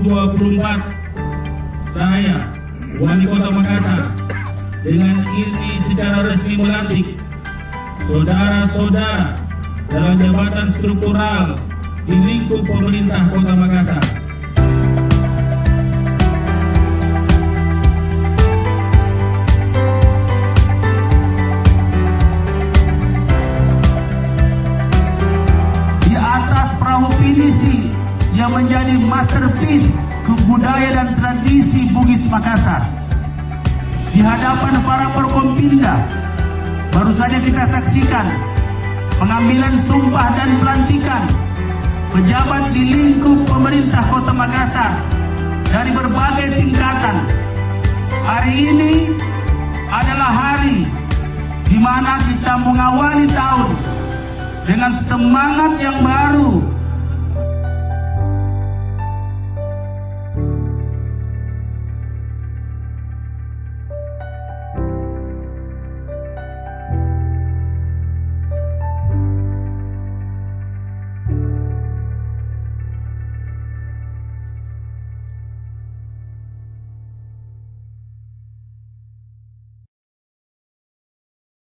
2024, saya, Wali Kota Makassar, dengan ini secara resmi melantik saudara-saudara dalam jabatan struktural di lingkup pemerintah Kota Makassar. Di atas perahu pinisi yang menjadi masterpiece kebudayaan dan tradisi Bugis Makassar, di hadapan para Forkompinda, baru saja kita saksikan pengambilan sumpah dan pelantikan pejabat di lingkup pemerintah Kota Makassar dari berbagai tingkatan. Hari ini adalah hari di mana kita mengawali tahun dengan semangat yang baru,